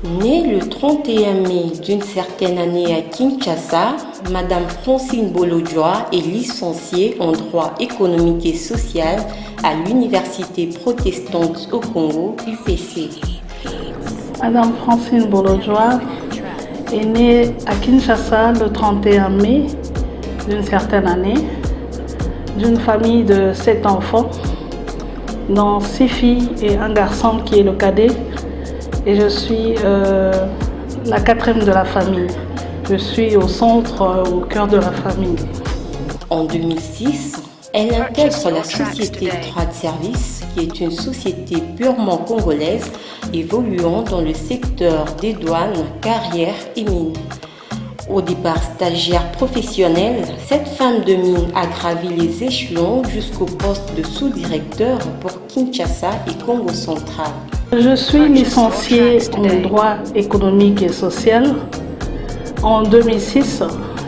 Née le 31 mai d'une certaine année à Kinshasa, Madame Francine Bolodjoa est licenciée en droit économique et social à l'Université protestante au Congo, UPC. Madame Francine Bolodjoa est née à Kinshasa le 31 mai d'une certaine année, d'une famille de 7 enfants, dont 6 filles et un garçon qui est le cadet. Et je suis la 4e de la famille. Je suis au centre, au cœur de la famille. En 2006, elle intègre la société Trade Service, qui est une société purement congolaise évoluant dans le secteur des douanes, carrières et mines. Au départ stagiaire professionnelle, cette femme de mine a gravi les échelons jusqu'au poste de sous-directeur pour Kinshasa et Congo central. Je suis licenciée en droit économique et social. En 2006,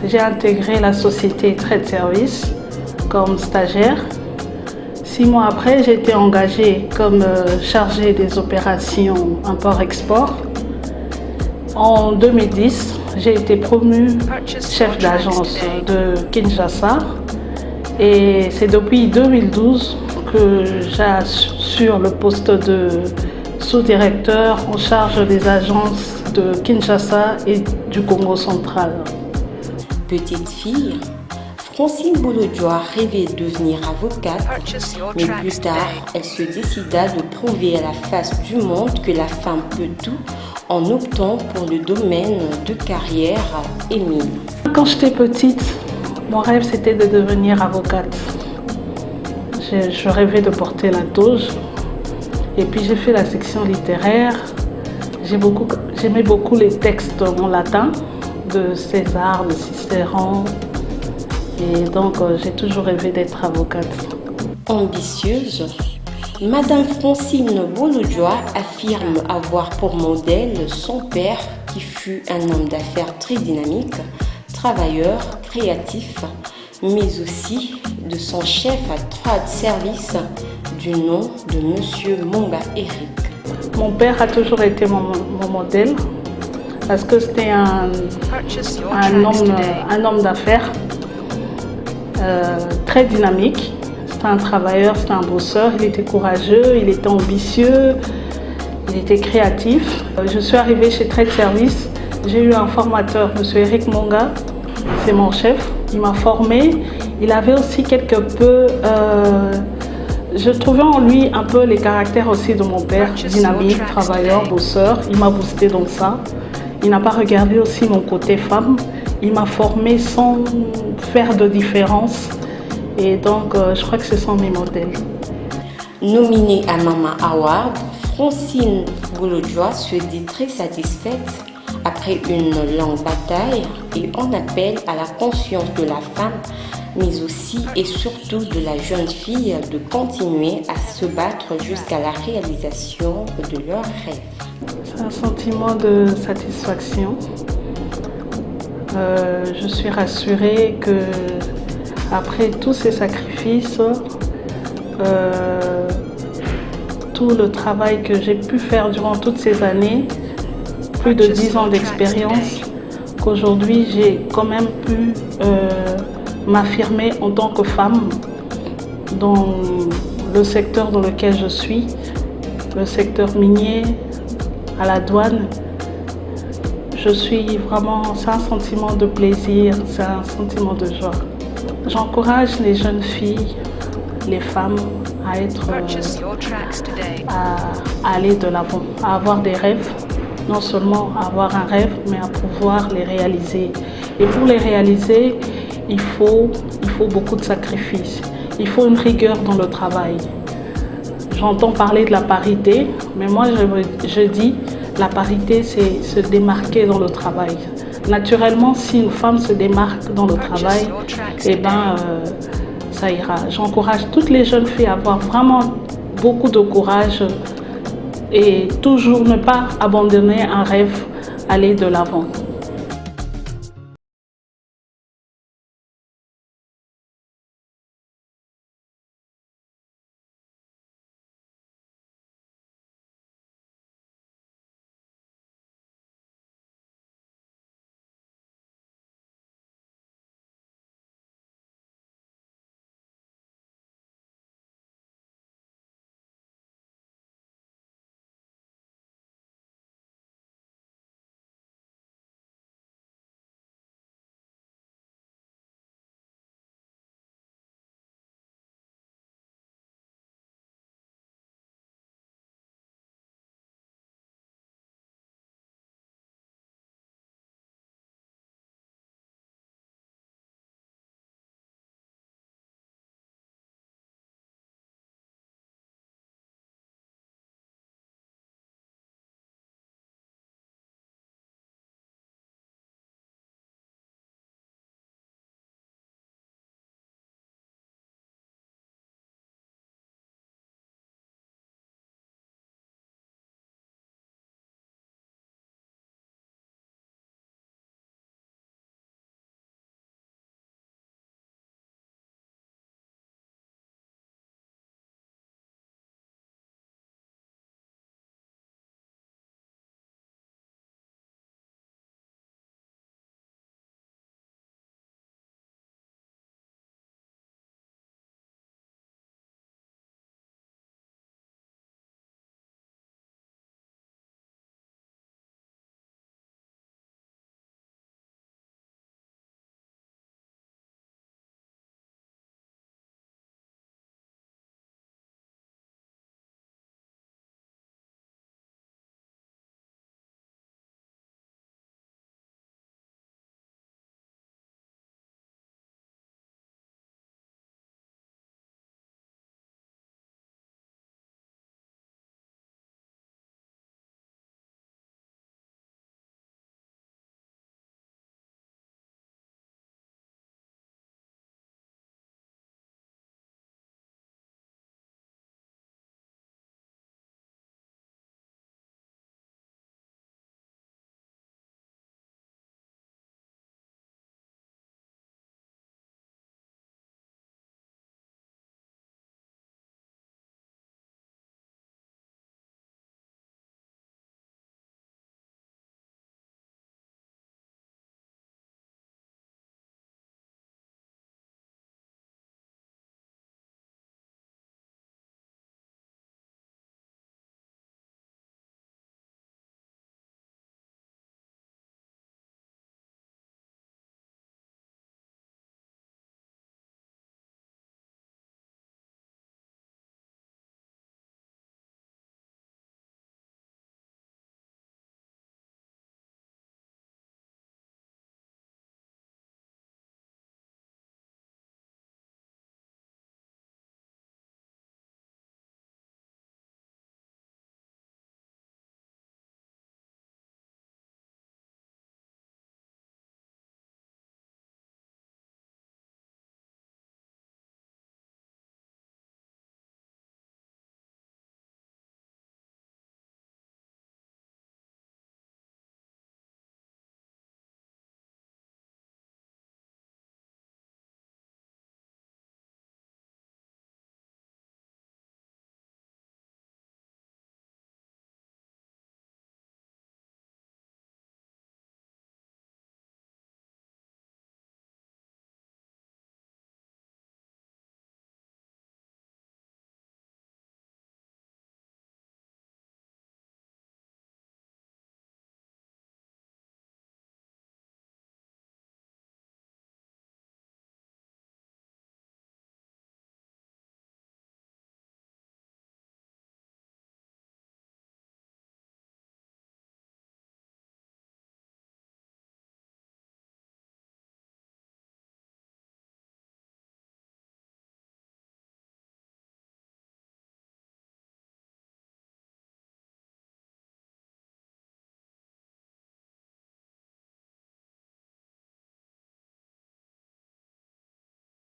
j'ai intégré la société Trade Service comme stagiaire. 6 mois après, j'ai été engagée comme chargée des opérations import-export. En 2010, j'ai été promue chef d'agence de Kinshasa et c'est depuis 2012 que j'assure le poste de sous-directeur en charge des agences de Kinshasa et du Congo central. Petite fille, Francine Bolodjoa rêvait de devenir avocate, mais plus tard, elle se décida de prouver à la face du monde que la femme peut tout en optant pour le domaine de carrière et mine. Quand j'étais petite, mon rêve c'était de devenir avocate. Je rêvais de porter la toge. Et puis j'ai fait la section littéraire. J'aimais beaucoup les textes en latin de César, de Cicéron. Et donc j'ai toujours rêvé d'être avocate. Ambitieuse, Madame Francine Bolodjoa affirme avoir pour modèle son père qui fut un homme d'affaires très dynamique, travailleur, créatif, mais aussi de son chef à Trade Service du nom de Monsieur Monga Eric. Mon père a toujours été mon modèle parce que c'était un homme d'affaires très dynamique. C'était un travailleur, c'était un bosseur, il était courageux, il était ambitieux, il était créatif. Je suis arrivée chez Trade Service, j'ai eu un formateur, Monsieur Eric Monga, c'est mon chef, il m'a formée. Il avait aussi quelque peu, je trouvais en lui un peu les caractères aussi de mon père, dynamique, travailleur, bosseur. Il m'a boosté dans ça. Il n'a pas regardé aussi mon côté femme. Il m'a formée sans faire de différence. Et donc, je crois que ce sont mes modèles. Nominée à Mama Award, Francine Bolodjoa se dit très satisfaite après une longue bataille et en appelle à la conscience de la femme, mais aussi et surtout de la jeune fille de continuer à se battre jusqu'à la réalisation de leurs rêves. C'est un sentiment de satisfaction. Je suis rassurée que après tous ces sacrifices, tout le travail que j'ai pu faire durant toutes ces années, plus de 10 ans d'expérience, qu'aujourd'hui j'ai quand même pu m'affirmer en tant que femme dans le secteur dans lequel je suis, le secteur minier, à la douane. Je suis vraiment, c'est un sentiment de plaisir, c'est un sentiment de joie. J'encourage les jeunes filles, les femmes à aller de l'avant, à avoir des rêves, non seulement avoir un rêve, mais à pouvoir les réaliser. Et pour les réaliser, il faut beaucoup de sacrifices. Il faut une rigueur dans le travail. J'entends parler de la parité, mais moi je dis la parité, c'est se démarquer dans le travail. Naturellement, si une femme se démarque dans le travail, ça ira. J'encourage toutes les jeunes filles à avoir vraiment beaucoup de courage et toujours ne pas abandonner un rêve, aller de l'avant.